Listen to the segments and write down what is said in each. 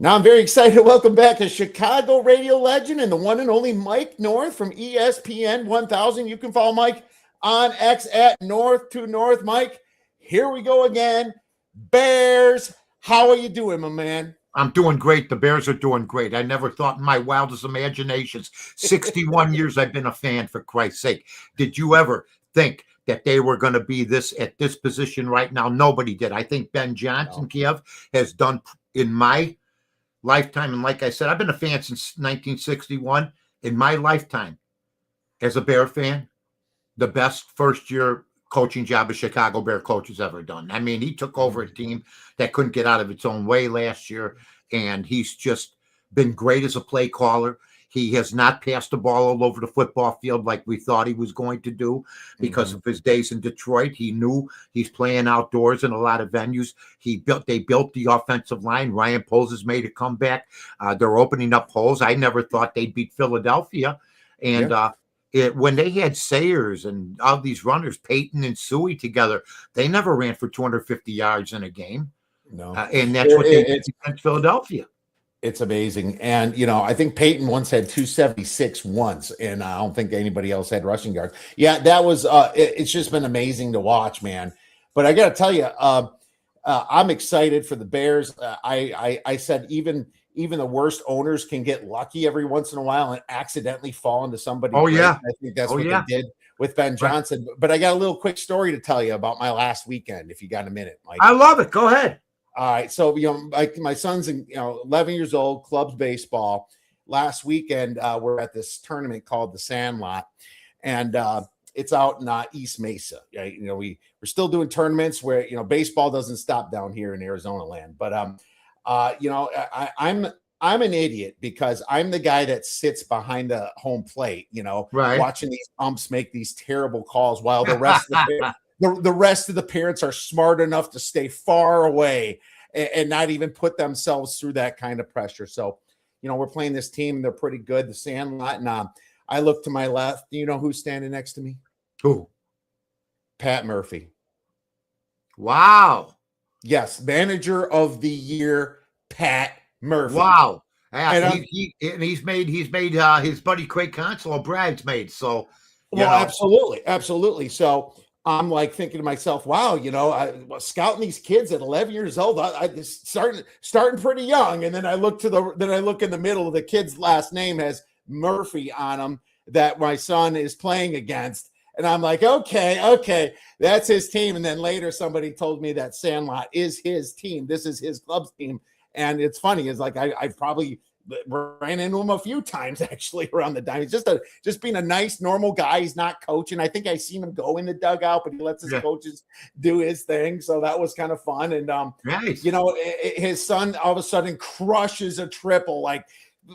Now I'm very excited to welcome back a Chicago radio legend and the one and only Mike North from ESPN 1000. You can follow Mike on X at North to North. Mike, here we go again. Bears, how are you doing, my man? I'm doing great. The Bears are doing great. I never thought in my wildest imaginations, 61 years I've been a fan, for Christ's sake. Did you ever think that they were going to be this at this position right now? Nobody did. I think Ben Johnson, Kiev, has done in my lifetime. And like I said, I've been a fan since 1961. In my lifetime, as a Bear fan, the best first-year coaching job a Chicago Bear coach has ever done. I mean, he took over a team that couldn't get out of its own way last year, and he's just been great as a play caller. He has not passed the ball all over the football field like we thought he was going to do because of his days in Detroit. He knew he's playing outdoors in a lot of venues. They built the offensive line. Ryan Poles has made a comeback. They're opening up holes. I never thought they'd beat Philadelphia. And when they had Sayers and all these runners, Peyton and Suey together, they never ran for 250 yards in a game. No. And that's what they did against Philadelphia. It's amazing. And, I think Peyton once had 276 once, and I don't think anybody else had rushing yards. Yeah, that was it's just been amazing to watch, man. But I got to tell you, I'm excited for the Bears. I said even the worst owners can get lucky every once in a while and accidentally fall into somebody. Oh, yeah. I think that's what they did with Ben Johnson. Right. But I got a little quick story to tell you about my last weekend, if you got a minute, Mike. I love it. Go ahead. All right. So, my son's 11 years old, clubs baseball. Last weekend, we're at this tournament called the Sandlot, and it's out in East Mesa. Right? We're still doing tournaments where, baseball doesn't stop down here in Arizona land. But, I'm an idiot because I'm the guy that sits behind the home plate, watching these umps make these terrible calls while the rest of the rest of the parents are smart enough to stay far away and not even put themselves through that kind of pressure. So, we're playing this team and they're pretty good, the Sandlot. And I look to my left. Do you know who's standing next to me? Who? Pat Murphy. Wow. Yes, manager of the year, Pat Murphy. Wow. He's made his buddy Craig Counsell a bridesmaid. So, absolutely. So I'm like thinking to myself, wow, scouting these kids at 11 years old, I starting pretty young. And then I look in the middle, the kid's last name has Murphy on him that my son is playing against. And I'm like, okay, that's his team. And then later somebody told me that Sandlot is his team. This is his club's team. And it's funny, it's like I've probably ran into him a few times actually around the dime. He's just being a nice, normal guy. He's not coaching. I think I seen him go in the dugout, but he lets his coaches do his thing. So that was kind of fun. And nice. His son all of a sudden crushes a triple, like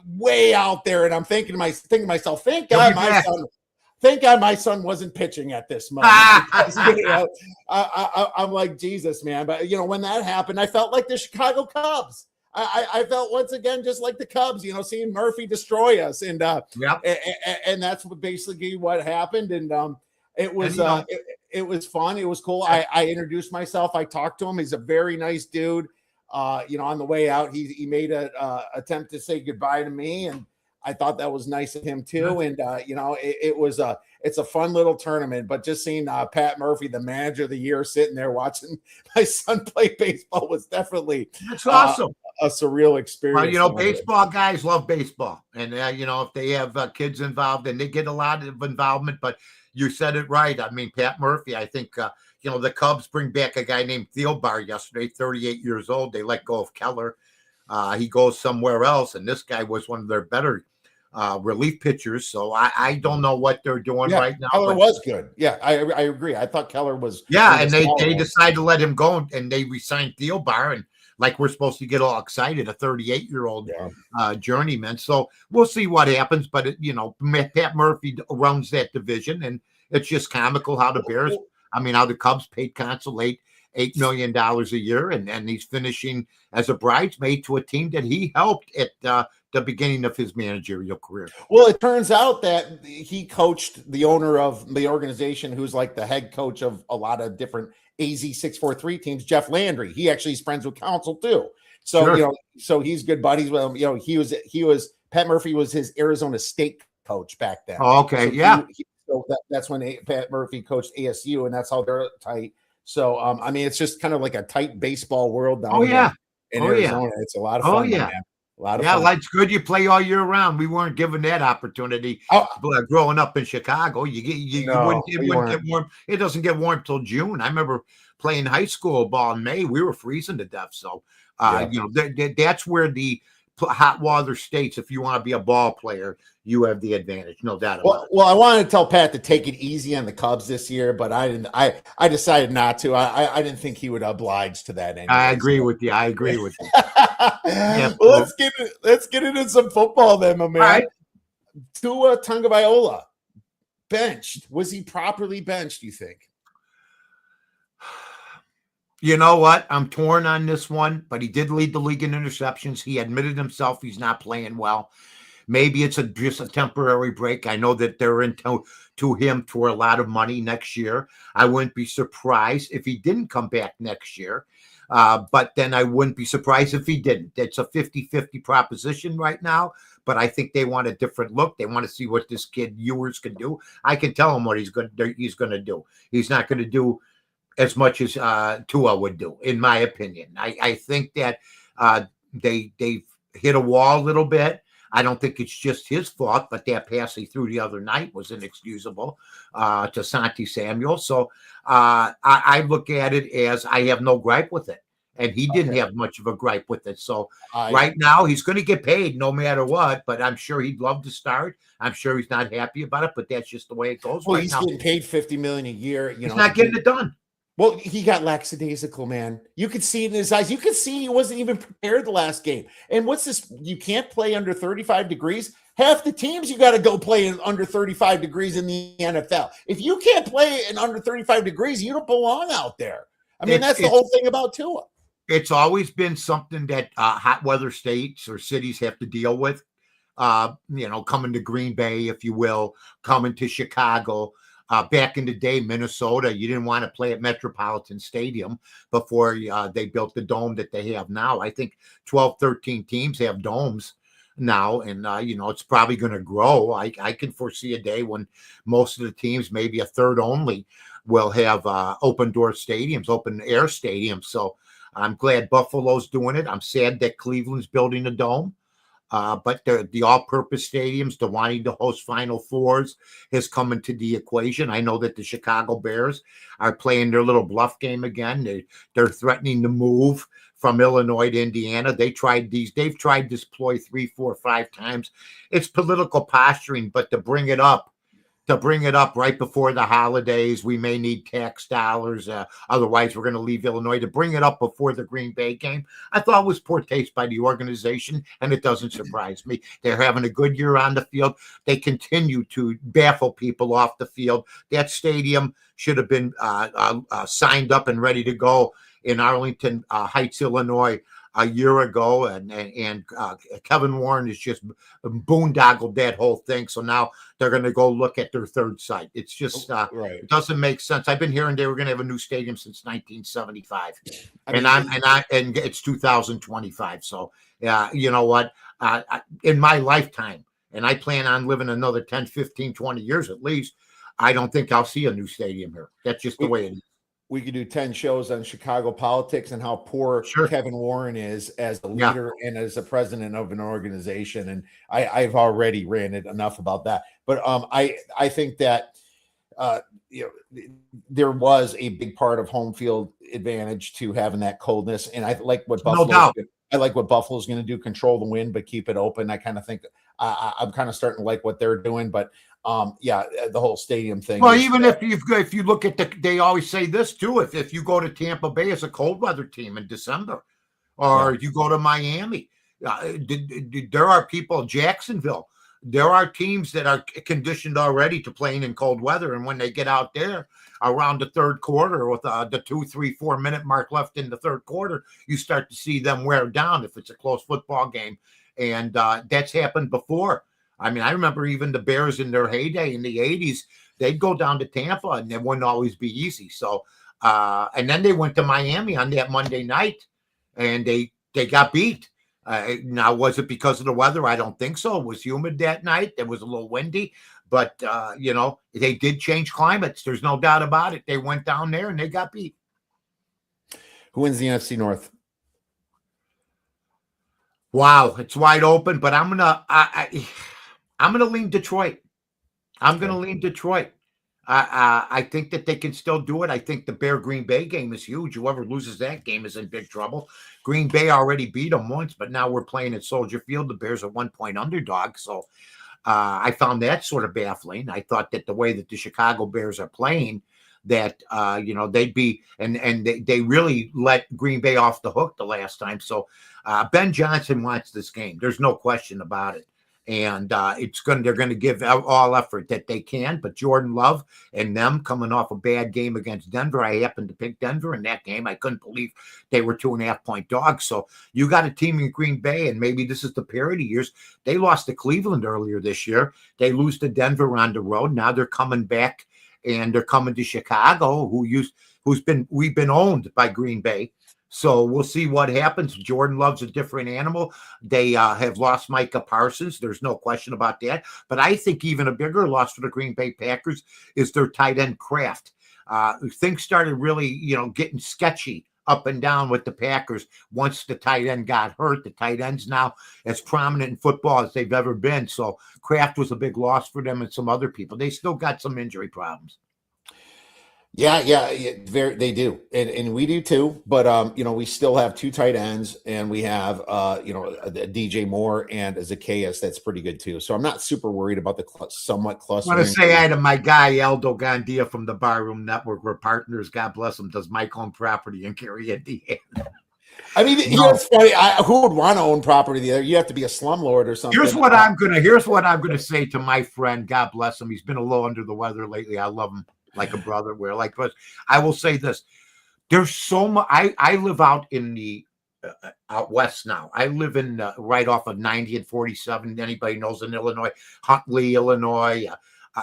way out there. And I'm thinking to myself, thank God my son wasn't pitching at this moment. I'm like, Jesus, man. But when that happened, I felt like the Chicago Cubs. I felt once again just like the Cubs, seeing Murphy destroy us, and and that's basically what happened. And it was fun. It was cool. I introduced myself. I talked to him. He's a very nice dude. On the way out, he made an attempt to say goodbye to me, and I thought that was nice of him too. And it's a fun little tournament. But just seeing Pat Murphy, the manager of the year, sitting there watching my son play baseball was definitely awesome. A surreal experience. Well, baseball guys love baseball, and if they have kids involved, and they get a lot of involvement. But you said it right. I mean, Pat Murphy. I think the Cubs bring back a guy named Thielbar yesterday, 38 years old. They let go of Keller. He goes somewhere else, and this guy was one of their better relief pitchers. So I don't know what they're doing right now. Keller was good. Yeah, I agree. I thought Keller was. Yeah, and they decided to let him go, and they re-signed Thielbar, and like we're supposed to get all excited, a 38-year-old journeyman. So we'll see what happens. But Pat Murphy runs that division, and it's just comical how the Bears. How the Cubs paid Counsell $8 million a year, and he's finishing as a bridesmaid to a team that he helped at the beginning of his managerial career. Well, it turns out that he coached the owner of the organization, who's like the head coach of a lot of different AZ 643 teams, Jeff Landry. He actually is friends with Counsell too. So Sure. so he's good buddies with him. He was Pat Murphy was his Arizona State coach back then. Oh, okay. So Yeah. that's when Pat Murphy coached ASU, and that's how they're tight. So I mean, it's just kind of like a tight baseball world down Oh, here yeah. in Oh, yeah. Arizona. It's a lot of Oh, fun, my yeah. man. A lot of Yeah, fun. life's good. You play all year round. We weren't given that opportunity Oh, growing up in Chicago. You no, wouldn't, it we wouldn't weren't. get warm. It doesn't get warm till June. I remember playing high school ball in May. We were freezing to death. So, Yeah. that's where the hot water states. If you want to be a ball player, you have the advantage. No doubt about it. Well, I wanted to tell Pat to take it easy on the Cubs this year, but I didn't. I decided not to. I didn't think he would oblige to that. Anyway, I agree with you. I agree with you. Well, let's get into some football then, my man. All right. Tua Tagovailoa benched. Was he properly benched? You think? You know what? I'm torn on this one, but he did lead the league in interceptions. He admitted himself he's not playing well. Maybe it's just a temporary break. I know that they're into him for a lot of money next year. I wouldn't be surprised if he didn't come back next year. But then I wouldn't be surprised if he didn't. It's a 50-50 proposition right now, but I think they want a different look. They want to see what this kid Ewers can do. I can tell him what he's going to do. He's not going to do as much as Tua would do, in my opinion. I think that they've hit a wall a little bit. I don't think it's just his fault, but that pass he threw the other night was inexcusable to Santi Samuel. So I look at it as I have no gripe with it. And he didn't have much of a gripe with it. So right now he's going to get paid no matter what, but I'm sure he'd love to start. I'm sure he's not happy about it, but that's just the way it goes. Well, right he's now. getting paid $50 million a year. He's not getting it done. Well, he got lackadaisical, man. You could see it in his eyes. You could see he wasn't even prepared the last game. And what's this? You can't play under 35 degrees. Half the teams you got to go play in under 35 degrees in the NFL. If you can't play in under 35 degrees, you don't belong out there. I mean, that's the whole thing about Tua. It's always been something that hot weather states or cities have to deal with. Coming to Green Bay, if you will, coming to Chicago. Back in the day, Minnesota, you didn't want to play at Metropolitan Stadium before they built the dome that they have now. I think 12, 13 teams have domes now, and it's probably going to grow. I can foresee a day when most of the teams, maybe a third only, will have open door stadiums, open air stadiums. So I'm glad Buffalo's doing it. I'm sad that Cleveland's building a dome. But the all-purpose stadiums, the wanting to host Final Fours has come into the equation. I know that the Chicago Bears are playing their little bluff game again. They're threatening to move from Illinois to Indiana. They've tried this ploy 3, 4, 5 times. It's political posturing, but to bring it up right before the holidays, we may need tax dollars. Otherwise, we're going to leave Illinois. To bring it up before the Green Bay game, I thought was poor taste by the organization, and it doesn't surprise me. They're having a good year on the field. They continue to baffle people off the field. That stadium should have been signed up and ready to go in Arlington Heights, Illinois, a year ago, and Kevin Warren has just boondoggled that whole thing. So now they're going to go look at their third site. It's just It doesn't make sense. I've been hearing they were going to have a new stadium since 1975, and it's 2025. So you know what? In my lifetime, and I plan on living another 10, 15, 20 years at least, I don't think I'll see a new stadium here. That's just the way it is. We could do 10 shows on Chicago politics and how poor Kevin Warren is as a leader and as a president of an organization. And I've already ranted enough about that. But I think that there was a big part of home field advantage to having that coldness. And I like what Buffalo's going to do, control the wind, but keep it open. I kind of think I'm kind of starting to like what they're doing, but the whole stadium thing. Well, even if you look at they always say this too. If you go to Tampa Bay as a cold weather team in December, or you go to Miami, there are people, Jacksonville, there are teams that are conditioned already to playing in cold weather. And when they get out there around the third quarter with the 2, 3, 4 minute mark left in the third quarter, you start to see them wear down if it's a close football game. And that's happened before. I mean, I remember even the Bears in their heyday in the 80s, they'd go down to Tampa and it wouldn't always be easy. So, and then they went to Miami on that Monday night and they they got beat. Now, was it because of the weather? I don't think so. It was humid that night. It was a little windy, but they did change climates. There's no doubt about it. They went down there and they got beat. Who wins the NFC North? Wow, it's wide open, but I'm gonna lean Detroit. I'm gonna lean Detroit. I think that they can still do it. I think the Bear Green Bay game is huge. Whoever loses that game is in big trouble. Green Bay already beat them once, but now we're playing at Soldier Field. The Bears are 1-point underdog. So I found that sort of baffling. I thought that the way that the Chicago Bears are playing, that they'd be and they really let Green Bay off the hook the last time. So Ben Johnson wants this game. There's no question about it. And they're going to give all effort that they can. But Jordan Love and them coming off a bad game against Denver, I happened to pick Denver in that game. I couldn't believe they were 2.5-point dogs. So you got a team in Green Bay, and maybe this is the parity years. They lost to Cleveland earlier this year. They lose to Denver on the road. Now they're coming back, and they're coming to Chicago, we've been owned by Green Bay. So we'll see what happens. Jordan Love's a different animal. They have lost Micah Parsons. There's no question about that. But I think even a bigger loss for the Green Bay Packers is their tight end Kraft. Things started really, getting sketchy up and down with the Packers once the tight end got hurt. The tight end's now as prominent in football as they've ever been. So Kraft was a big loss for them and some other people. They still got some injury problems. Yeah, they do, and we do too. But we still have 2 tight ends, and we have DJ Moore and Zacchaeus. That's pretty good too. So I'm not super worried about the somewhat clustering. I want to say hi to my guy Aldo Gandia from the Barroom Network. We're partners. God bless him. Does Mike own property in Gary, Indiana? I mean, it's funny. Who would want to own property there? You have to be a slumlord or something. Here's what I'm gonna say to my friend. God bless him. He's been a little under the weather lately. I love him like a brother. But I will say this: there's so much. I live out in the out west now. I live in right off of 90 and 47. Anybody knows in Illinois, Huntley, Illinois,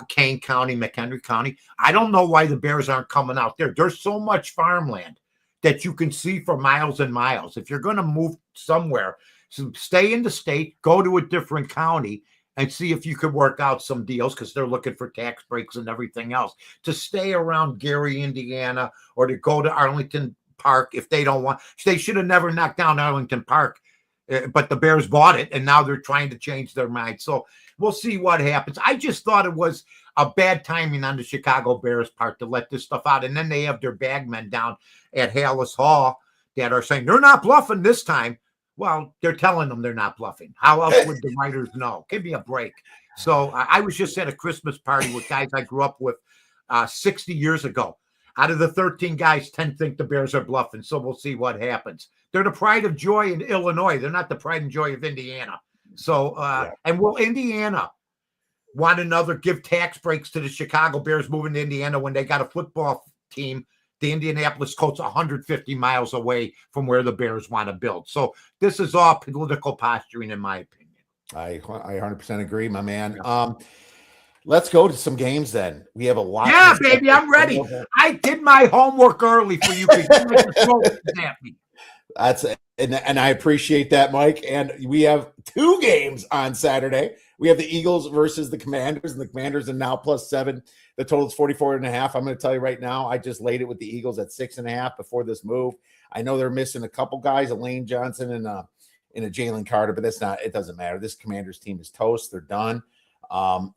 Kane County, McHenry County. I don't know why the Bears aren't coming out there. There's so much farmland that you can see for miles and miles. If you're going to move somewhere, so stay in the state, go to a different county, and see if you could work out some deals, because they're looking for tax breaks and everything else. To stay around Gary, Indiana, or to go to Arlington Park if they don't want. They should have never knocked down Arlington Park, but the Bears bought it, and now they're trying to change their mind. So we'll see what happens. I just thought it was a bad timing on the Chicago Bears part to let this stuff out. And then they have their bagmen down at Halas Hall that are saying they're not bluffing this time. Well, they're telling them they're not bluffing. How else would the writers know? Give me a break. So I was just at a Christmas party with guys I grew up with 60 years ago. Out of the 13 guys, 10 think the Bears are bluffing. So we'll see what happens. They're the pride of joy in Illinois. They're not the pride and joy of Indiana. So, and will Indiana want another give tax breaks to the Chicago Bears moving to Indiana when they got a football team? The Indianapolis Colts 150 miles away from where the Bears want to build. So this is all political posturing, in my opinion. I 100% agree, my man. Let's go to some games then. We have a lot. Yeah, baby, I'm ready. I did my homework early for you. That's it. And I appreciate that, Mike. And we have 2 games on Saturday. We have the Eagles versus the Commanders, and the Commanders are now +7. The total is 44.5. I'm going to tell you right now, I just laid it with the Eagles at 6.5 before this move. I know they're missing a couple guys, a Lane Johnson and a Jalen Carter, but it doesn't matter. This Commanders team is toast. They're done.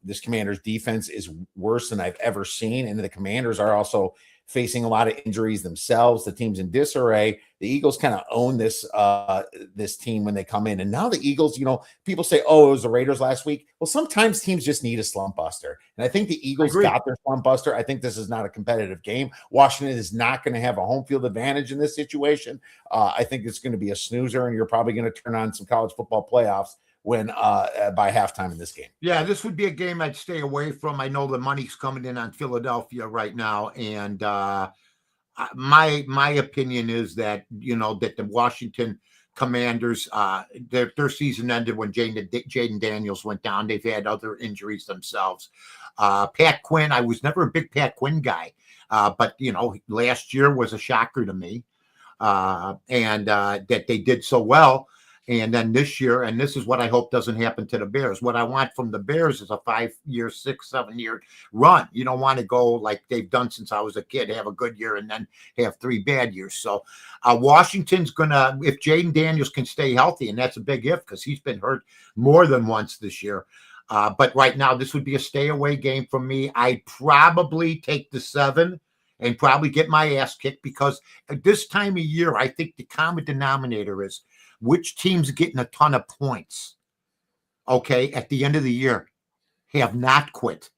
This Commanders defense is worse than I've ever seen. And the Commanders are also facing a lot of injuries themselves. The team's in disarray. The Eagles kind of own this team when they come in. And now the Eagles, people say, oh, it was the Raiders last week. Well, sometimes teams just need a slump buster. And I think the Eagles got their slump buster. I think this is not a competitive game. Washington is not going to have a home field advantage in this situation. I think it's going to be a snoozer, and you're probably going to turn on some college football playoffs when by halftime in this game. Yeah, this would be a game I'd stay away from. I know the money's coming in on Philadelphia right now, and my opinion is that that the Washington Commanders their season ended when Jaden Daniels went down. They've had other injuries themselves. Pat Quinn, I was never a big Pat Quinn guy, but last year was a shocker to me. and that they did so well. And then this year, and this is what I hope doesn't happen to the Bears. What I want from the Bears is a 5-year, 6, 7-year run. You don't want to go like they've done since I was a kid, have a good year and then have 3 bad years. So Washington's going to, if Jaden Daniels can stay healthy, and that's a big if because he's been hurt more than once this year. But right now, this would be a stay away game for me. I'd probably take the 7 and probably get my ass kicked because at this time of year, I think the common denominator is which team's getting a ton of points, okay, at the end of the year, have not quit,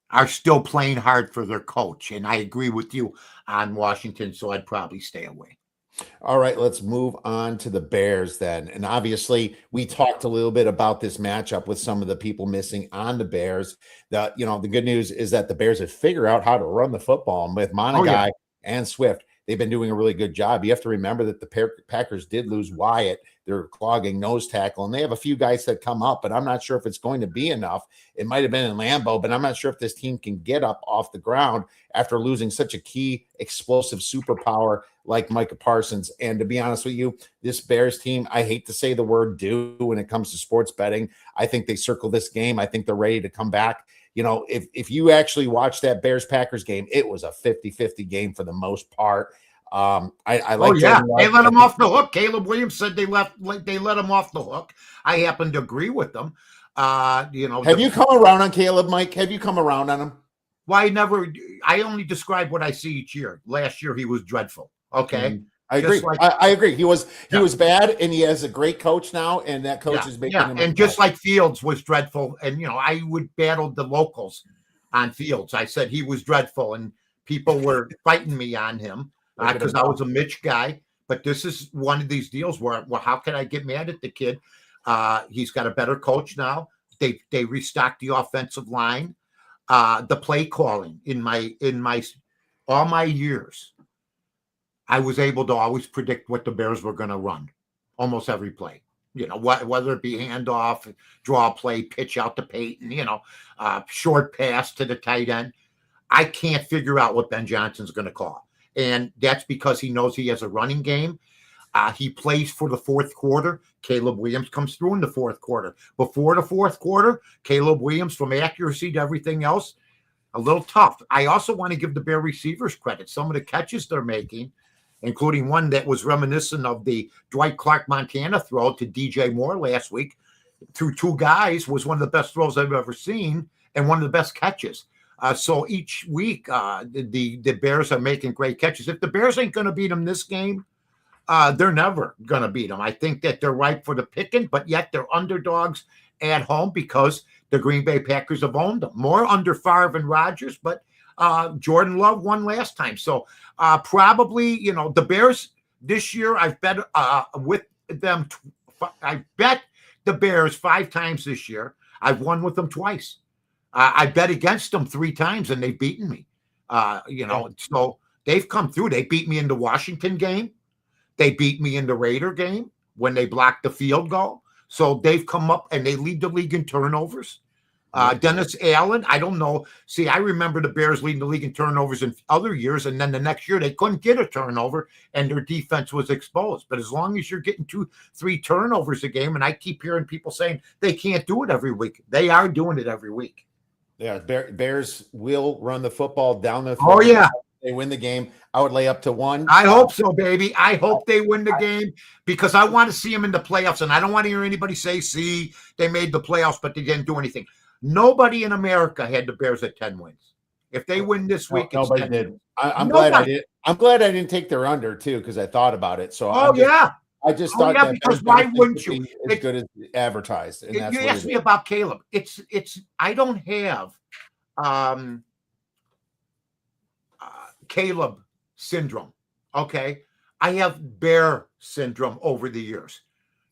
are still playing hard for their coach. And I agree with you on Washington, so I'd probably stay away. All right, let's move on to the Bears then. And obviously, we talked a little bit about this matchup with some of the people missing on the Bears. The good news is that the Bears have figured out how to run the football. And with Monagai and Swift, they've been doing a really good job. You have to remember that the Packers did lose Wyatt, their clogging nose tackle, and they have a few guys that come up, but I'm not sure if it's going to be enough. It might have been in Lambeau, but I'm not sure if this team can get up off the ground after losing such a key explosive superpower like Micah Parsons. And to be honest with you, this Bears team, I hate to say the word do when it comes to sports betting. I think they circle this game. I think they're ready to come back. If you actually watch that Bears-Packers game, it was a 50-50 game for the most part. I like. They let him off the hook. Caleb Williams said they let him off the hook. I happen to agree with them. Have you come around on Caleb, Mike? Have you come around on him? Well, I only describe what I see each year. Last year he was dreadful. Okay. I agree. I agree. He was bad, and he has a great coach now, and that coach is making him. And just like Fields was dreadful, and I would battle the locals on Fields. I said he was dreadful, and people were fighting me on him because I was a Mitch guy. But this is one of these deals where, well, how can I get mad at the kid? He's got a better coach now. They restocked the offensive line. The play calling in my all my years, I was able to always predict what the Bears were going to run almost every play. Whether it be handoff, draw play, pitch out to Peyton, short pass to the tight end. I can't figure out what Ben Johnson's going to call. And that's because he knows he has a running game. He plays for the fourth quarter. Caleb Williams comes through in the fourth quarter. Before the fourth quarter, Caleb Williams, from accuracy to everything else, a little tough. I also want to give the Bear receivers credit. Some of the catches they're making, including one that was reminiscent of the Dwight Clark Montana throw to DJ Moore last week through 2 guys, was one of the best throws I've ever seen and one of the best catches. So each week, the Bears are making great catches. If the Bears ain't going to beat them this game, they're never going to beat them. I think that they're ripe for the picking, but yet they're underdogs at home because the Green Bay Packers have owned them. More under Favre and Rodgers, but Jordan Love won last time. So probably, the Bears this year, I've bet with them. I bet the Bears 5 times this year. I've won with them twice. I bet against them 3 times and they've beaten me. So they've come through. They beat me in the Washington game. They beat me in the Raider game when they blocked the field goal. So they've come up and they lead the league in turnovers. Dennis Allen, I don't know. See, I remember the Bears leading the league in turnovers in other years, and then the next year they couldn't get a turnover, and their defense was exposed. But as long as you're getting 2-3 turnovers a game, and I keep hearing people saying they can't do it every week, they are doing it every week. Yeah, Bears will run the football down the field. Oh, yeah. They win the game. I would lay up to 1. I hope so, baby. I hope they win the game because I want to see them in the playoffs, and I don't want to hear anybody say, see, they made the playoffs, but they didn't do anything. Nobody in America had the Bears at 10 wins. If they win this week, nobody did. I'm glad I did. I'm glad I didn't take their under too because I thought about it. So I just thought that because why wouldn't you? As good as advertised. And that's you asked me about Caleb. It's I don't have Caleb syndrome. Okay, I have Bear syndrome over the years.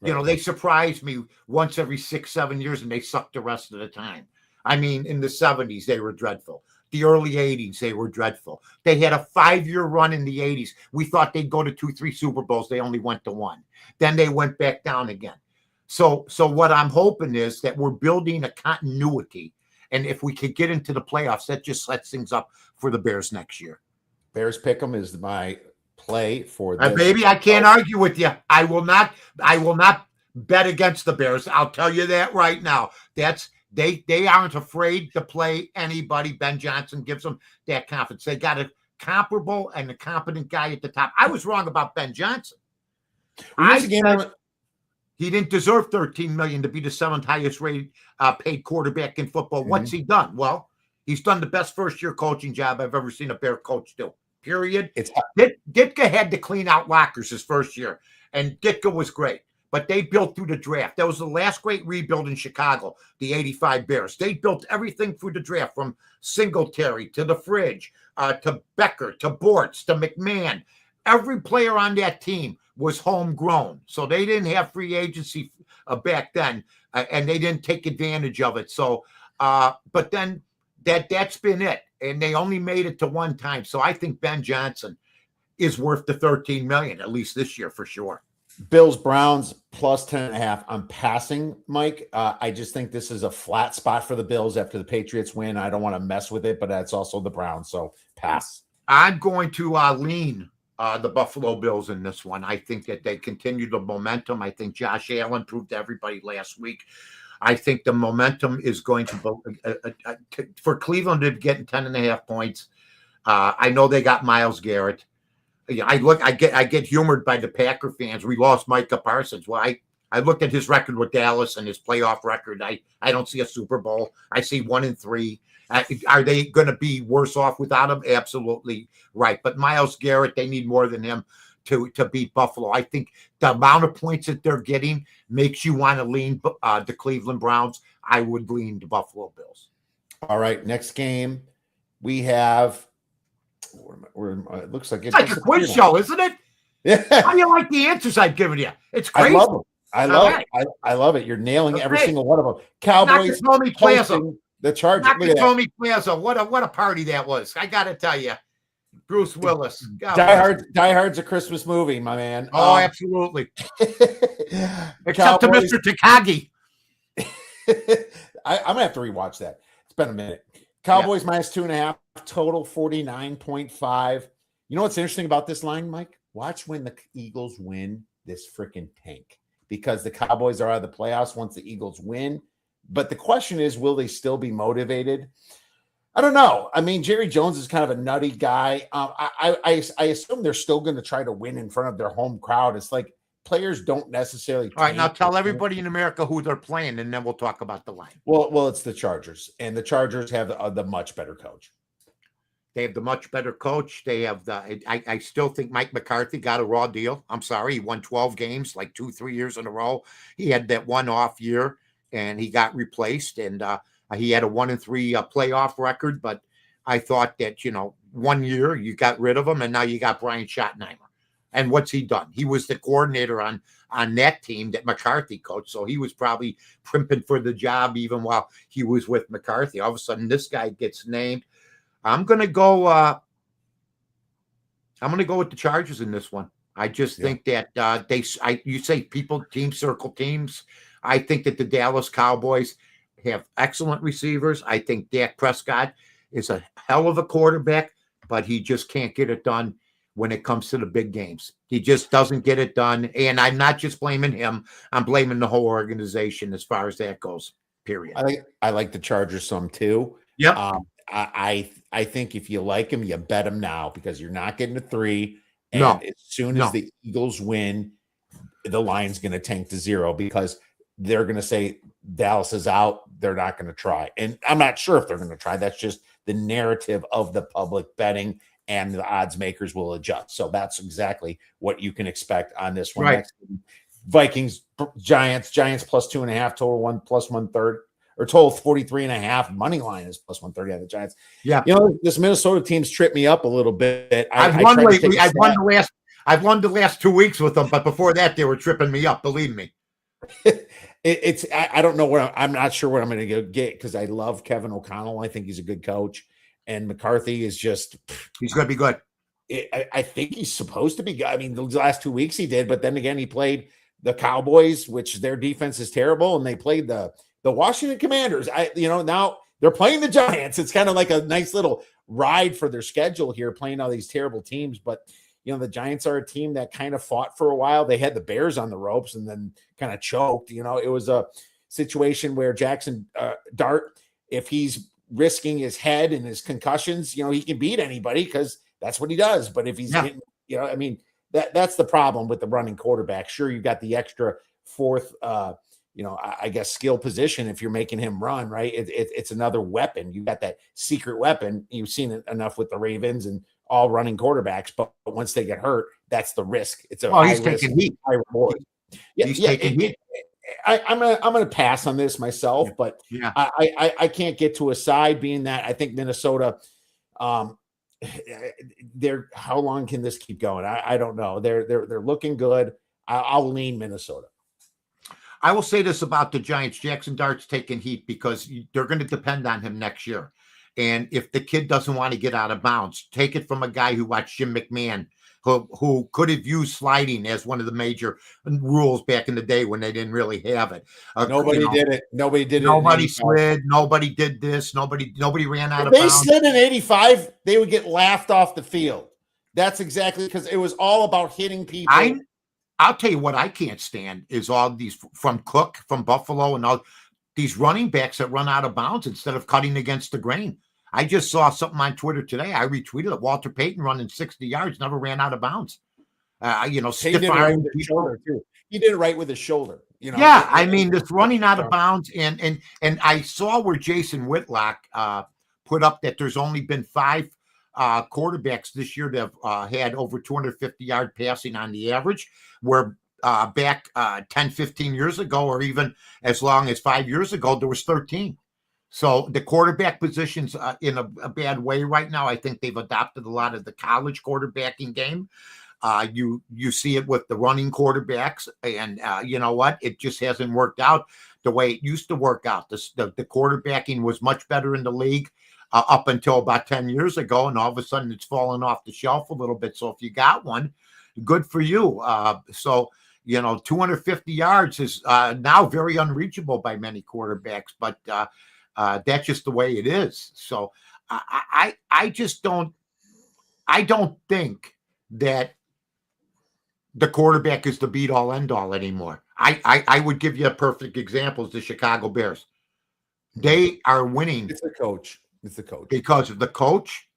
Right. They surprise me once every 6-7 years, and they suck the rest of the time. I mean, in the 70s, they were dreadful. The early 80s, they were dreadful. They had a 5-year run in the 80s. We thought they'd go to 2-3 Super Bowls. They only went to 1. Then they went back down again. So what I'm hoping is that we're building a continuity. And if we could get into the playoffs, that just sets things up for the Bears next year. Bears Pick'em is my play for this. Baby, I can't argue with you. I will not bet against the Bears. I'll tell you that right now. They aren't afraid to play anybody. Ben Johnson gives them that confidence. They got a comparable and a competent guy at the top. I was wrong about Ben Johnson. He didn't deserve $13 million to be the seventh highest rated paid quarterback in football. Mm-hmm. What's he done? Well, he's done the best first-year coaching job I've ever seen a Bear coach do. Period. Ditka had to clean out lockers his first year, and Ditka was great. But they built through the draft. That was the last great rebuild in Chicago, the 85 Bears. They built everything through the draft, from Singletary to the Fridge, to Becker, to Bortz, to McMahon. Every player on that team was homegrown. So they didn't have free agency back then, and they didn't take advantage of it. So, but then that's been it. And they only made it to one time. So I think Ben Johnson is worth the $13 million, at least this year for sure. Bills, Browns plus 10.5. I'm passing, Mike. I just think this is a flat spot for the Bills after the Patriots win. I don't want to mess with it, but that's also the Browns. So pass. I'm going to lean the Buffalo Bills in this one. I think that they continue the momentum. I think Josh Allen proved to everybody last week. I think the momentum is going to for Cleveland to get 10.5 points. I know they got Myles Garrett. I get humored by the Packer fans. We lost Micah Parsons. Well, I looked at his record with Dallas and his playoff record. I don't see a Super Bowl. I see 1-3. Are they going to be worse off without him? Absolutely right. But Myles Garrett, they need more than him to beat Buffalo. I think the amount of points that they're getting makes you want to lean the Cleveland Browns. I would lean the Buffalo Bills. All right, next game we have. It looks like it's like a quiz show, isn't it? Yeah. How do you like the answers I've given you? It's crazy. I love it. You're nailing every single one of them. Cowboys hosting the Chargers. Tony Plaza. What a party that was. I got to tell you. Bruce Willis. Die Hard's a Christmas movie, my man. Oh, absolutely. Except to Mr. Takagi. I'm going to have to rewatch that. It's been a minute. Cowboys minus 2.5, total 49.5. You know what's interesting about this line, Mike? Watch when the Eagles win this freaking tank, because the Cowboys are out of the playoffs once the Eagles win. But the question is, will they still be motivated? I don't know. I mean, Jerry Jones is kind of a nutty guy. I assume they're still going to try to win in front of their home crowd. It's like players don't necessarily. All right, now tell everybody in America who they're playing, and then we'll talk about the line. Well, it's the Chargers, and the Chargers have the much better coach. They have the much better coach. They have the. I still think Mike McCarthy got a raw deal. I'm sorry, he won 12 games like 2-3 years in a row. He had that one off year, and he got replaced, and he had a 1-3 playoff record. But I thought that 1 year you got rid of him, and now you got Brian Schottenheimer. And what's he done? He was the coordinator on that team that McCarthy coached. So he was probably primping for the job even while he was with McCarthy. All of a sudden, this guy gets named. I'm gonna go with the Chargers in this one. I just think that you say teams circle teams. I think that the Dallas Cowboys have excellent receivers. I think Dak Prescott is a hell of a quarterback, but he just can't get it done when it comes to the big games. He just doesn't get it done. And I'm not just blaming him. I'm blaming the whole organization as far as that goes, period. I like the Chargers some too. Yeah. I think if you like him, you bet him now, because you're not getting a 3. And as soon as the Eagles win, the line's going to tank to 0, because they're going to say Dallas is out. They're not going to try. And I'm not sure if they're going to try. That's just the narrative of the public betting, and the odds makers will adjust. So that's exactly what you can expect on this one. Right. Next, Vikings, Giants plus 2.5, total 1 plus 1/3. Or total 43.5. Money line is plus 130 on the Giants. Yeah. This Minnesota team's tripped me up a little bit. I've won lately. I've won the last 2 weeks with them, but before that, they were tripping me up. Believe me. I don't know where I'm not sure what I'm going to get, because I love Kevin O'Connell. I think he's a good coach, and McCarthy is just. He's going to be good. I think he's supposed to be. I mean, the last 2 weeks he did, but then again, he played the Cowboys, which their defense is terrible, and they played the Washington Commanders. Now they're playing the Giants. It's kind of like a nice little ride for their schedule here, playing all these terrible teams. But the Giants are a team that kind of fought for a while. They had the Bears on the ropes and then kind of choked. It was a situation where Jackson Dart, if he's risking his head and his concussions, he can beat anybody because that's what he does. But if he's hitting, I mean, that's the problem with the running quarterback. Sure, you've got the extra fourth, I guess skill position if you're making him run, right? It's another weapon. You got that secret weapon. You've seen it enough with the Ravens and all running quarterbacks, but once they get hurt, that's the risk. It's a high risk, high reward. He's taking heat. I'm gonna pass on this myself, but I can't get to a side, being that I think Minnesota. How long can this keep going? I don't know. They're looking good. I'll lean Minnesota. I will say this about the Giants. Jackson Dart's taking heat because they're going to depend on him next year. And if the kid doesn't want to get out of bounds, take it from a guy who watched Jim McMahon, who could have used sliding as one of the major rules back in the day when they didn't really have it. Nobody did it. Nobody did it. Nobody slid. Nobody did this. Nobody ran out of bounds. bounds. They slid in 85, they would get laughed off the field. That's exactly because it was all about hitting people. I'll tell you what I can't stand is all these from Cook, from Buffalo, and all these running backs that run out of bounds instead of cutting against the grain. I just saw something on Twitter today. I retweeted it. Walter Payton running 60 yards, never ran out of bounds. Stiff arm shoulder too. He did it right with his shoulder. Yeah, I mean, this running out of bounds, and I saw where Jason Whitlock put up that there's only been 5 quarterbacks this year that have had over 250 yard passing on the average, where back 10, 15 years ago, or even as long as 5 years ago, there was 13. So the quarterback position's in a bad way right now. I think they've adopted a lot of the college quarterbacking game. You see it with the running quarterbacks, and you know what? It just hasn't worked out the way it used to work out. The quarterbacking was much better in the league up until about 10 years ago, and all of a sudden it's fallen off the shelf a little bit. So if you got one, good for you. 250 yards is now very unreachable by many quarterbacks, but that's just the way it is. So I don't think that the quarterback is the be all end all anymore. I would give you a perfect example is the Chicago Bears. They are winning. It's the coach. Because of the coach,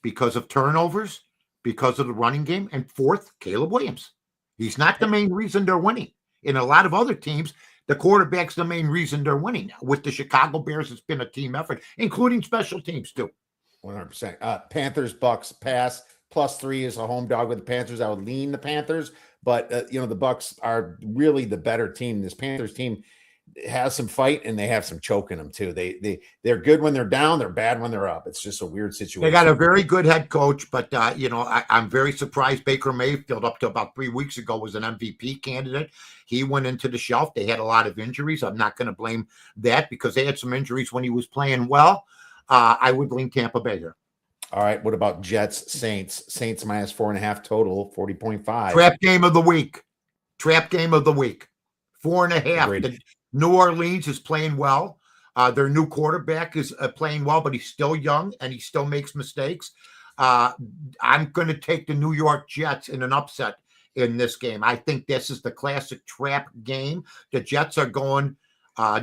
because of turnovers, because of the running game, and fourth, Caleb Williams. He's not the main reason they're winning. In a lot of other teams, the quarterback's the main reason they're winning. With the Chicago Bears, it's been a team effort, including special teams too. 100%. Panthers, Bucks pass. +3 is a home dog with the Panthers. I would lean the Panthers, but the Bucks are really the better team. This Panthers team has some fight and they have some choke in them too. They're good when they're down. They're bad when they're up. It's just a weird situation. They got a very good head coach, but I'm very surprised. Baker Mayfield, up to about 3 weeks ago, was an MVP candidate. He went into the shelf. They had a lot of injuries. I'm not going to blame that because they had some injuries when he was playing well. I would lean Tampa Bay here. All right. What about Jets, Saints? Saints -4.5 total, 40.5. Trap game of the week. 4.5. New Orleans is playing well. Their new quarterback is playing well, but he's still young and he still makes mistakes. I'm going to take the New York Jets in an upset in this game. I think this is the classic trap game. The Jets are going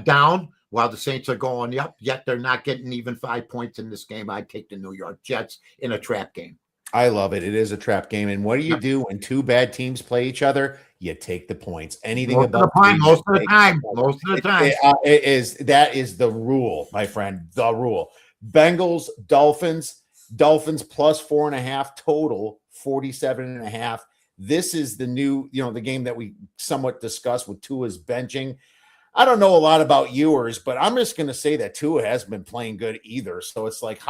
down while the Saints are going up, yet they're not getting even 5 points in this game. I'd take the New York Jets in a trap game. I love it. It is a trap game. And what do you do when two bad teams play each other? You take the points. Anything most above of the time. That is the rule, my friend. The rule. Bengals, Dolphins +4.5 total, 47.5. This is the new, the game that we somewhat discussed with Tua's benching. I don't know a lot about yours, but I'm just going to say that Tua hasn't been playing good either. So it's like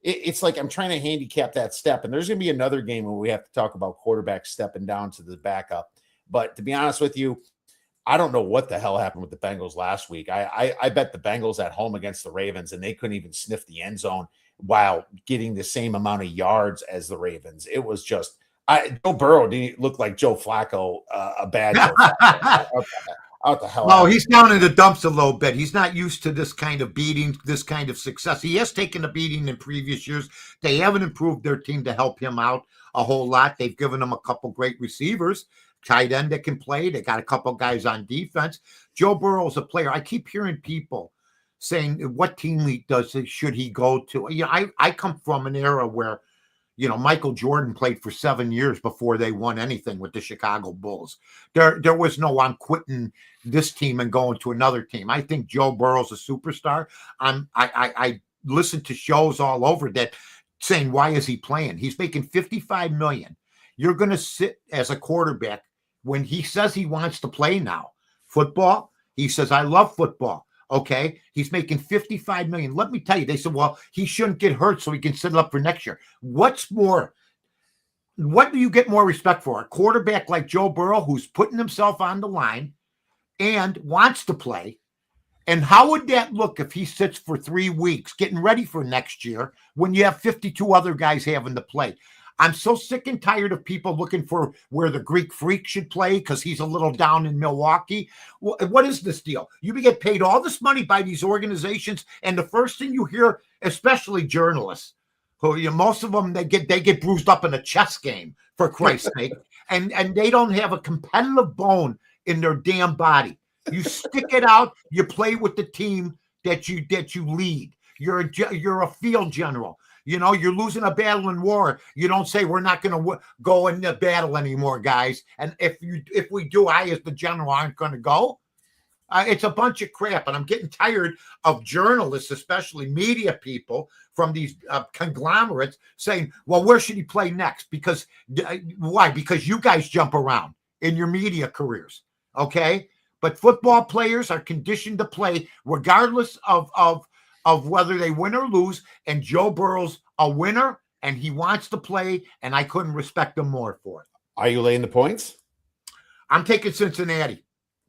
it's like I'm trying to handicap that step. And there's going to be another game where we have to talk about quarterbacks stepping down to the backup. But to be honest with you, I don't know what the hell happened with the Bengals last week. I bet the Bengals at home against the Ravens, and they couldn't even sniff the end zone while getting the same amount of yards as the Ravens. It was just Joe Burrow didn't look like Joe Flacco, a bad Joe Flacco. out the hell No, out. he's down in the dumps a little bit. He's not used to this kind of beating, this kind of success. He has taken a beating in previous years. They haven't improved their team to help him out a whole lot. They've given him a couple great receivers, tight end that can play. They got a couple guys on defense. Joe Burrow's a player. I keep hearing people saying, what team should he go to? You know, I come from an era where, you know, Michael Jordan played for 7 years before they won anything with the Chicago Bulls. There was no, I'm quitting this team and going to another team. I think Joe Burrow's a superstar. I listen to shows all over that saying, why is he playing? He's making $55 million. You're going to sit as a quarterback when he says he wants to play now. Football, he says, I love football. Okay, he's making $55 million. Let me tell you, they said, well, he shouldn't get hurt so he can set it up for next year. What do you get more respect for? A quarterback like Joe Burrow, who's putting himself on the line and wants to play. And how would that look if he sits for 3 weeks getting ready for next year when you have 52 other guys having to play? I'm so sick and tired of people looking for where the Greek Freak should play because he's a little down in Milwaukee. What is this deal? You get paid all this money by these organizations, and the first thing you hear, especially journalists, who, you know, most of them they get bruised up in a chess game, for Christ's sake, and they don't have a competitive bone in their damn body. You stick it out. You play with the team that you lead. You're a field general. You know, you're losing a battle in war. You don't say we're not going to go in the battle anymore, guys. And if we do, I as the general aren't going to go. It's a bunch of crap, and I'm getting tired of journalists, especially media people from these conglomerates, saying, "Well, where should he play next?" Because why? Because you guys jump around in your media careers, okay? But football players are conditioned to play regardless of whether they win or lose, and Joe Burrow's a winner, and he wants to play, and I couldn't respect him more for it. Are you laying the points? I'm taking Cincinnati.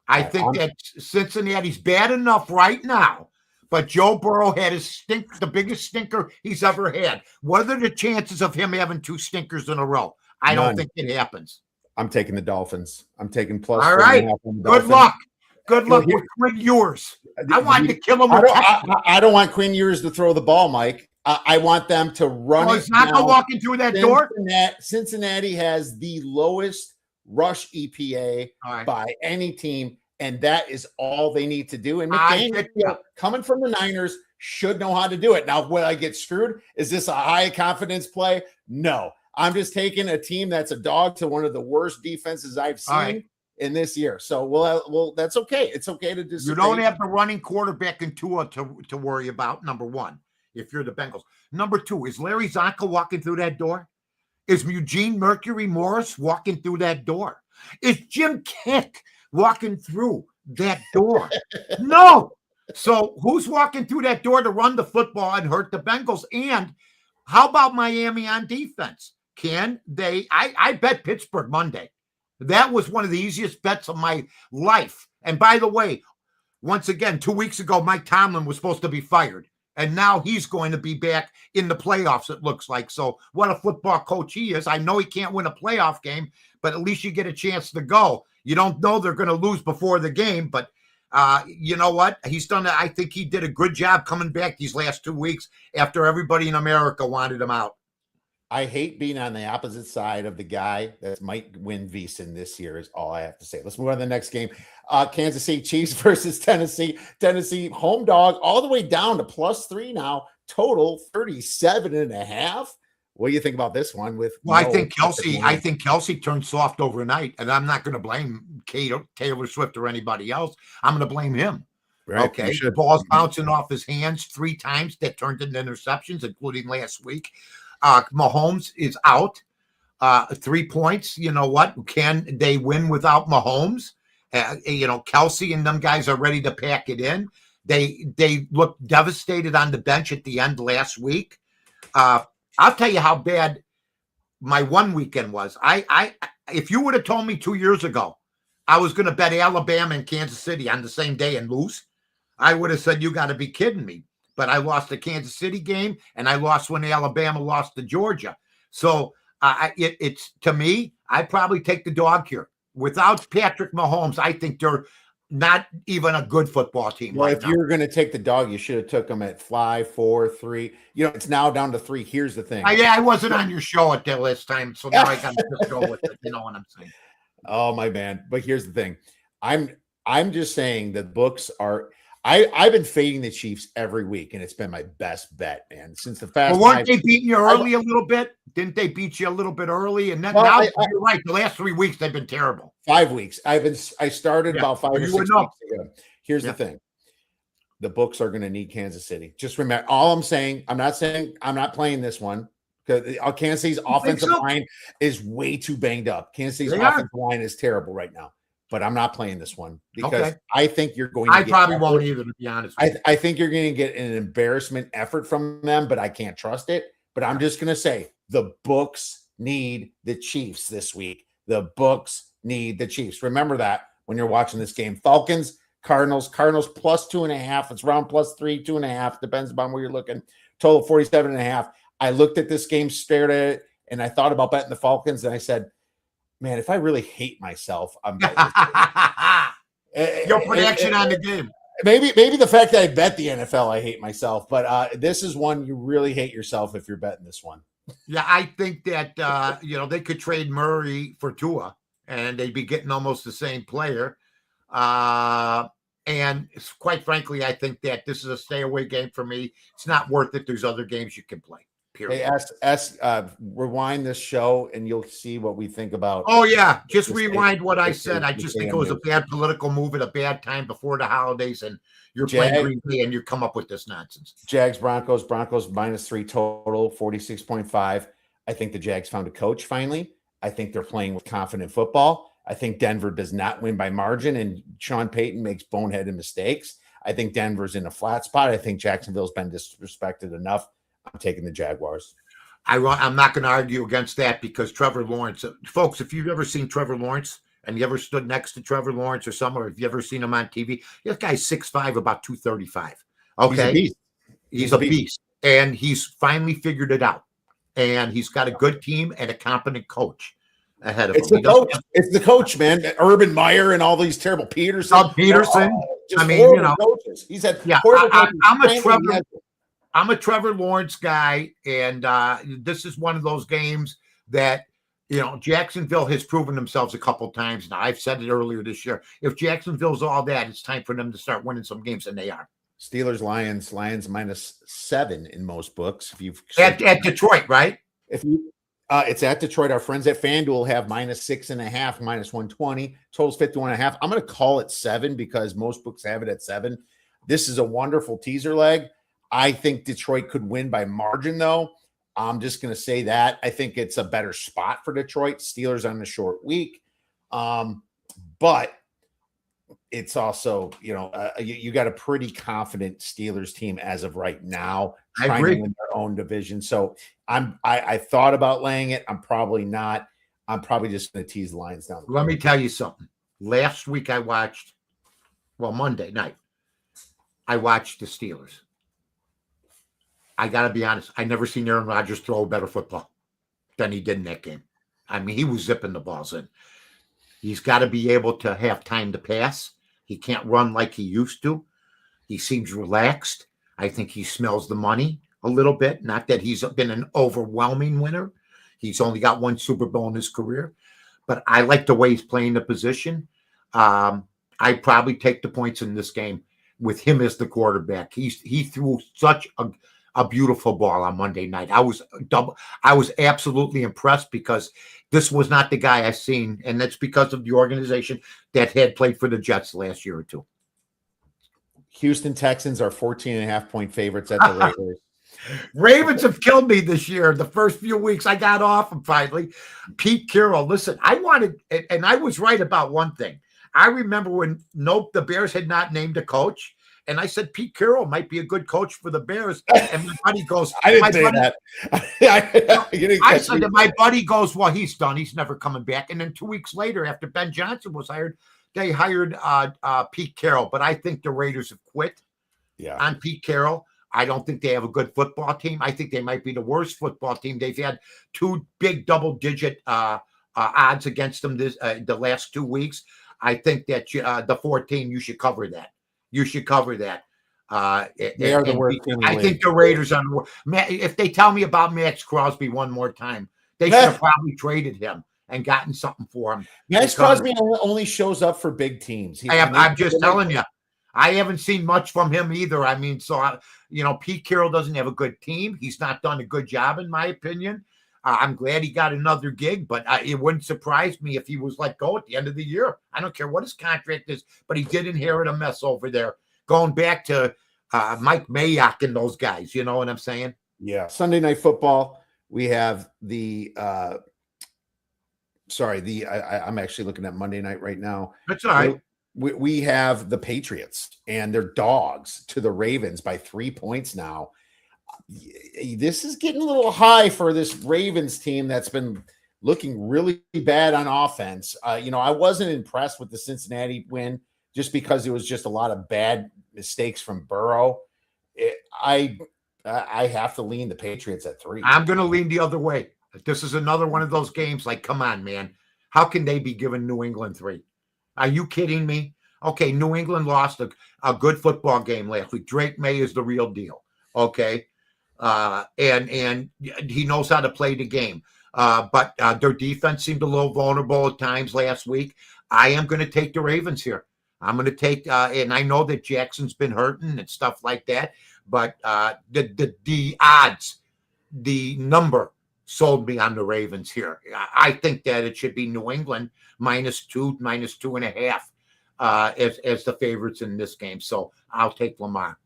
I think that Cincinnati's bad enough right now, but Joe Burrow had the biggest stinker he's ever had. What are the chances of him having 2 stinkers in a row? I don't think it happens. I'm taking the Dolphins. I'm taking plus. All right. Good luck. Good luck with Quinn Ewers. I wanted to kill him. I don't want Quinn Ewers to throw the ball, Mike. I want them to run it. He's not going to walk in through that door. Cincinnati has the lowest rush EPA by any team, and that is all they need to do. And McDaniel, coming from the Niners, should know how to do it. Now, will I get screwed? Is this a high confidence play? No. I'm just taking a team that's a dog to one of the worst defenses I've seen in this year. So, well, that's okay. It's okay to disagree. You don't have the running quarterback in Tua to worry about, number one, if you're the Bengals. Number two, is Larry Zonka walking through that door? Is Eugene Mercury Morris walking through that door? Is Jim Kick walking through that door? No. So who's walking through that door to run the football and hurt the Bengals? And how about Miami on defense? Can they? I bet Pittsburgh Monday. That was one of the easiest bets of my life. And by the way, once again, 2 weeks ago, Mike Tomlin was supposed to be fired. And now he's going to be back in the playoffs, it looks like. So what a football coach he is. I know he can't win a playoff game, but at least you get a chance to go. You don't know they're going to lose before the game, but you know what? He's done. I think he did a good job coming back these last 2 weeks after everybody in America wanted him out. I hate being on the opposite side of the guy that might win VSiN this year is all I have to say. Let's move on to the next game. Kansas City Chiefs versus Tennessee. Tennessee home dog all the way down to +3 now. Total 37.5. What do you think about this one? I think Kelsey turned soft overnight, and I'm not going to blame Taylor Swift or anybody else. I'm going to blame him. Right. Okay, the ball's bouncing off his hands 3 times that turned into interceptions, including last week. Mahomes is out. 3 points. You know what? Can they win without Mahomes? Kelsey and them guys are ready to pack it in. They looked devastated on the bench at the end last week. I'll tell you how bad my one weekend was. If you would have told me 2 years ago I was going to bet Alabama and Kansas City on the same day and lose, I would have said, you got to be kidding me. But I lost the Kansas City game, and I lost when Alabama lost to Georgia. So it's to me, I'd probably take the dog here. Without Patrick Mahomes, I think they're not even a good football team Well, right if now. you were going to take the dog, you should have took them at 5, 4, 3. It's now down to 3. Here's the thing. Yeah, I wasn't on your show at that last time, so now I got to just go with it. You know what I'm saying? Oh my man. But here's the thing. I'm just saying that books are I've been fading the Chiefs every week, and it's been my best bet, man. Since the fast. Well, weren't they beating you early a little bit? Didn't they beat you a little bit early? And then now you're right. The last 3 weeks they've been terrible. 5 weeks. I started about 5 or 6 weeks ago. Here's the thing. The books are going to need Kansas City. Just remember, all I'm saying, I'm not playing this one because Kansas City's offensive line is way too banged up. Kansas City's offensive line is terrible right now. But I'm not playing this one because I think you're going to I probably won't either, to be honest. I think you're going to get an embarrassment effort from them, but I can't trust it. But I'm just going to say the books need the Chiefs this week. The books need the Chiefs. Remember that when you're watching this game. Falcons, Cardinals plus 2.5. It's round plus 3, 2.5. Depends upon where you're looking. Total 47.5. I looked at this game, stared at it, and I thought about betting the Falcons, and I said, man, if I really hate myself, I'm betting your prediction on the game. Maybe the fact that I bet the NFL, I hate myself. But this is one you really hate yourself if you're betting this one. Yeah, I think that they could trade Murray for Tua, and they'd be getting almost the same player. And quite frankly, I think that this is a stay away game for me. It's not worth it. There's other games you can play. Period. Hey, rewind this show and you'll see what we think about. Oh yeah, just rewind what I said. I just think it was a bad political move at a bad time before the holidays, and you're playing Green Bay and you come up with this nonsense. Jags, Broncos -3 total, 46.5. I think the Jags found a coach finally. I think they're playing with confident football. I think Denver does not win by margin, and Sean Payton makes boneheaded mistakes. I think Denver's in a flat spot. I think Jacksonville's been disrespected enough. I'm taking the Jaguars. I'm not going to argue against that because Trevor Lawrence, folks, if you've ever seen Trevor Lawrence and you ever stood next to Trevor Lawrence or somewhere, if you ever seen him on TV, this guy's 6'5", about 235. Okay. He's a beast. And he's finally figured it out. And he's got a good team and a competent coach ahead of him. It's the coach, man. Urban Meyer and all these terrible Peterson. Coaches. He's had I'm a Trevor Lawrence guy, and this is one of those games that, Jacksonville has proven themselves a couple times. Now, I've said it earlier this year. If Jacksonville's all that, it's time for them to start winning some games, and they are. Steelers, Lions -7 in most books. If you've at Detroit, right? It's at Detroit. Our friends at FanDuel have -6.5, -120. Totals 51.5. I'm going to call it 7 because most books have it at 7. This is a wonderful teaser leg. I think Detroit could win by margin, though. I'm just going to say that. I think it's a better spot for Detroit. Steelers on the short week. But it's also, you got a pretty confident Steelers team as of right now, trying to win their own division. So I thought about laying it. I'm probably not. I'm probably just going to tease the Lions down. Let me tell you something. Last week I watched, Monday night, I watched the Steelers. I got to be honest. I never seen Aaron Rodgers throw a better football than he did in that game. I mean, he was zipping the balls in. He's got to be able to have time to pass. He can't run like he used to. He seems relaxed. I think he smells the money a little bit. Not that he's been an overwhelming winner. He's only got one Super Bowl in his career. But I like the way he's playing the position. I'd probably take the points in this game with him as the quarterback. He threw such a beautiful ball on Monday night. I was absolutely impressed because this was not the guy I've seen, and that's because of the organization that had played for the Jets last year or two. Houston Texans are 14.5-point favorites at the Raiders. Ravens have killed me this year. The first few weeks I got off them finally. Pete Carroll, listen, I wanted, and I was right about one thing. I remember when the Bears had not named a coach. And I said, Pete Carroll might be a good coach for the Bears. And my buddy goes, I didn't say that. I said that my buddy goes, well, he's done. He's never coming back. And then 2 weeks later, after Ben Johnson was hired, they hired Pete Carroll. But I think the Raiders have quit on Pete Carroll. I don't think they have a good football team. I think they might be the worst football team. They've had 2 big double-digit odds against them the last 2 weeks. I think that the 14, you should cover that. You should cover that. They are the worst team in the I think league. the Raiders are. If they tell me about Max Crosby one more time, they should have probably traded him and gotten something for him. Max Crosby only shows up for big teams. I'm just telling you. I haven't seen much from him either. I mean, Pete Carroll doesn't have a good team. He's not done a good job, in my opinion. I'm glad he got another gig, but it wouldn't surprise me if he was let go at the end of the year. I don't care what his contract is, but he did inherit a mess over there, going back to Mike Mayock and those guys. You know what I'm saying? Yeah. Sunday Night Football, we have I'm actually looking at Monday night right now. That's all right. We have the Patriots, and they're dogs to the Ravens by 3 points now. This is getting a little high for this Ravens team that's been looking really bad on offense. I wasn't impressed with the Cincinnati win just because it was just a lot of bad mistakes from Burrow. I have to lean the Patriots at 3. I'm going to lean the other way. This is another one of those games like, come on, man. How can they be giving New England 3? Are you kidding me? Okay, New England lost a good football game last week. Drake May is the real deal. Okay. And he knows how to play the game. But their defense seemed a little vulnerable at times last week. I am going to take the Ravens here. I'm going to take, and I know that Jackson's been hurting and stuff like that, but the odds, the number sold me on the Ravens here. I think that it should be New England -2, -2.5 as the favorites in this game. So I'll take Lamar.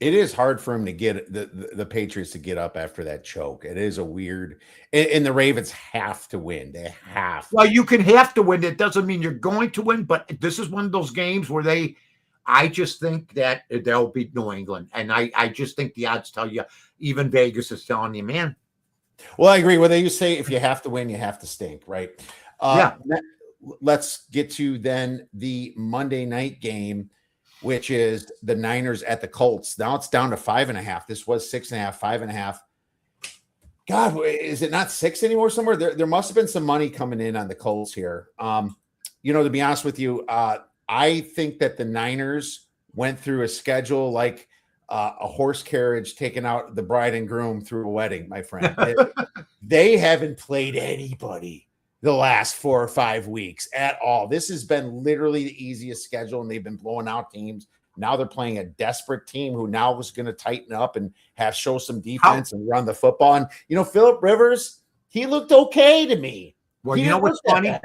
It is hard for him to get the Patriots to get up after that choke. It is a weird, and the Ravens have to win. They have. Well, you can have to win. It doesn't mean you're going to win, but this is one of those games where I just think that they'll beat New England. And I just think the odds tell you, even Vegas is telling you, man. Well, I agree. Well, they used to say if you have to win, you have to stink, right? Yeah. Let's get to then the Monday night game, which is the Niners at the Colts. Now it's down to 5.5. This was 6.5, 5.5. God, is it not 6 anymore somewhere? There must have been some money coming in on the Colts here. To be honest with you, I think that the Niners went through a schedule like a horse carriage taking out the bride and groom through a wedding, my friend. They haven't played anybody the last 4 or 5 weeks at all. This has been literally the easiest schedule, and they've been blowing out teams. Now they're playing a desperate team who now is going to tighten up and show some defense and run the football. And, Phillip Rivers, he looked okay to me. Well, you know what's funny?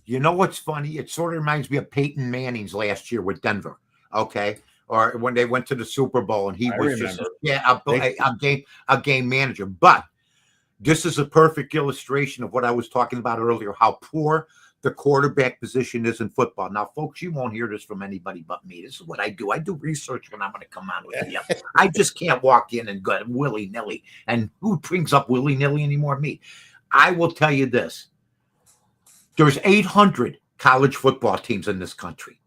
You know what's funny? It sort of reminds me of Peyton Manning's last year with Denver, okay? Or when they went to the Super Bowl and he was just a game manager. But this is a perfect illustration of what I was talking about earlier, how poor the quarterback position is in football. Now, folks, you won't hear this from anybody but me. This is what I do. I do research when I'm going to come on with you. I just can't walk in and go willy-nilly. And who brings up willy-nilly anymore? Me. I will tell you this. There's 800 college football teams in this country,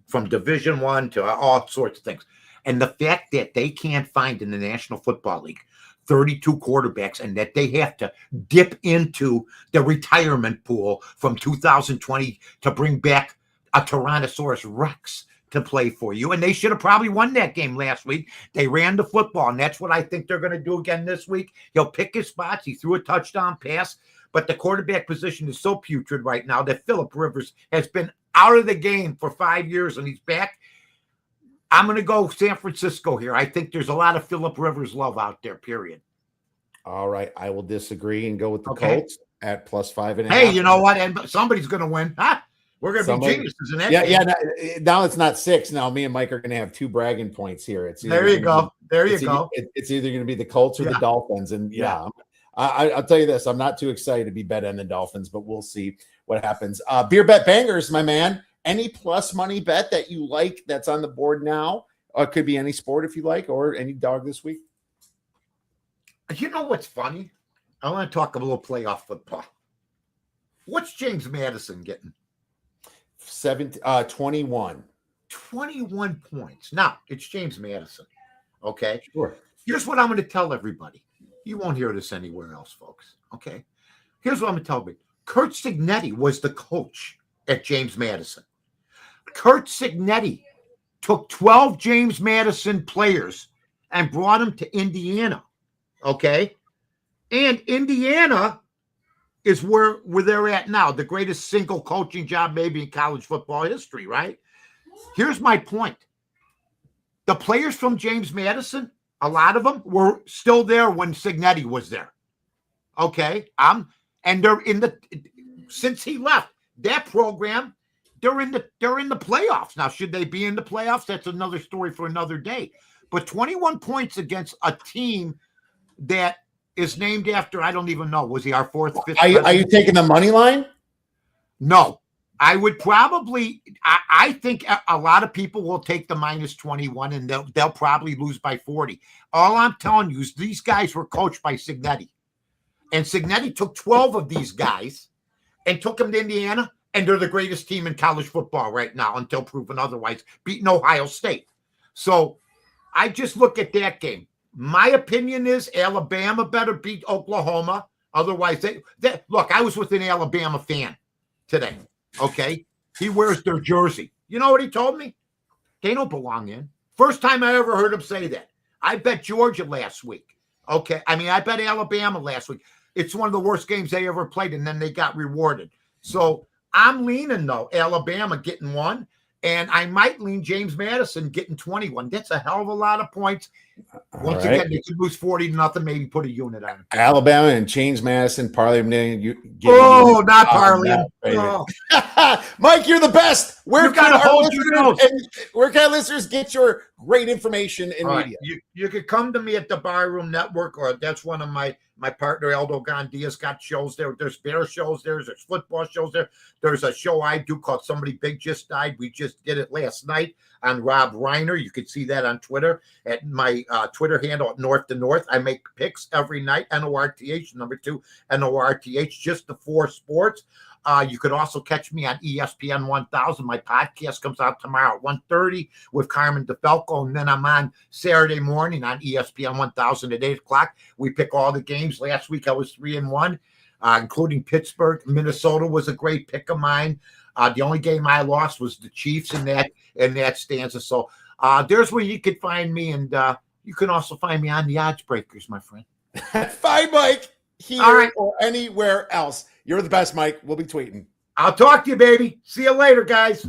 from Division I to all sorts of things. And the fact that they can't find in the National Football League 32 quarterbacks, and that they have to dip into the retirement pool from 2020 to bring back a Tyrannosaurus Rex to play for you. And they should have probably won that game last week. They ran the football, and that's what I think they're going to do again this week. He'll pick his spots. He threw a touchdown pass, but the quarterback position is so putrid right now that Phillip Rivers has been out of the game for 5 years, and he's back. I'm going to go San Francisco here. I think there's a lot of Phillip Rivers love out there, period. All right. I will disagree and go with the Colts at +5.5. Hey, you know what? And somebody's going to win. Huh? We're going to be geniuses in that game. Yeah. Now it's not 6. Now me and Mike are going to have 2 bragging points here. There you go. It's either going to be the Colts or the Dolphins. And I'll tell you this. I'm not too excited to be bet on the Dolphins, but we'll see what happens. Beer bet bangers, my man. Any plus money bet that you like that's on the board now? Could be any sport if you like, or any dog this week. You know what's funny? I want to talk a little playoff football. What's James Madison getting? 21. 21 points. Now, it's James Madison. Okay? Sure. Here's what I'm going to tell everybody. You won't hear this anywhere else, folks. Okay? Here's what I'm going to tell you. Kurt Signetti was the coach at James Madison. Kurt Signetti took 12 James Madison players and brought them to Indiana. Okay. And Indiana is where they're at now, the greatest single coaching job maybe in college football history, right? Here's my point. The players from James Madison, a lot of them were still there when Signetti was there. Okay. And they're since he left that program, they're in the playoffs. Now, should they be in the playoffs? That's another story for another day. But 21 points against a team that is named after, I don't even know, was he our fourth, fifth? Are you taking the money line? No. I would probably, I think a lot of people will take the minus 21 and they'll probably lose by 40. All I'm telling you is these guys were coached by Signetti. And Signetti took 12 of these guys and took them to Indiana, and they're the greatest team in college football right now until proven otherwise, beating Ohio State. So I just look at that game. My opinion is Alabama better beat Oklahoma. Otherwise, look, I was with an Alabama fan today. Okay. He wears their jersey. You know what he told me? They don't belong in. First time I ever heard him say that. I bet Georgia last week. Okay. I mean, I bet Alabama last week. It's one of the worst games they ever played, and then they got rewarded. So I'm leaning, though, Alabama getting one, and I might lean James Madison getting 21. That's a hell of a lot of points. Once again, they could lose 40-0, maybe put a unit on it. Alabama and James Madison, Parliament. Not Parliament. Oh. Mike, you're the best. Where can our listeners get your great information and media? You could come to me at the Barroom Network, or that's one of my partner, Aldo Gandia's got shows there. There's bear shows there. There's football shows there. There's a show I do called Somebody Big Just Died. We just did it last night on Rob Reiner. You could see that on Twitter at my Twitter handle at North to North. I make picks every night, NORTH, number 2, NORTH, just the 4 sports. You could also catch me on ESPN 1000. My podcast comes out tomorrow at 1:30 with Carmen DeFalco, and then I'm on Saturday morning on ESPN 1000 at 8 o'clock. We pick all the games. Last week I was 3-1, including Pittsburgh. Minnesota was a great pick of mine. The only game I lost was the Chiefs in that stanza. So there's where you could find me, and you can also find me on the Odds Breakers, my friend. Find Mike here or anywhere else. You're the best, Mike. We'll be tweeting. I'll talk to you, baby. See you later, guys.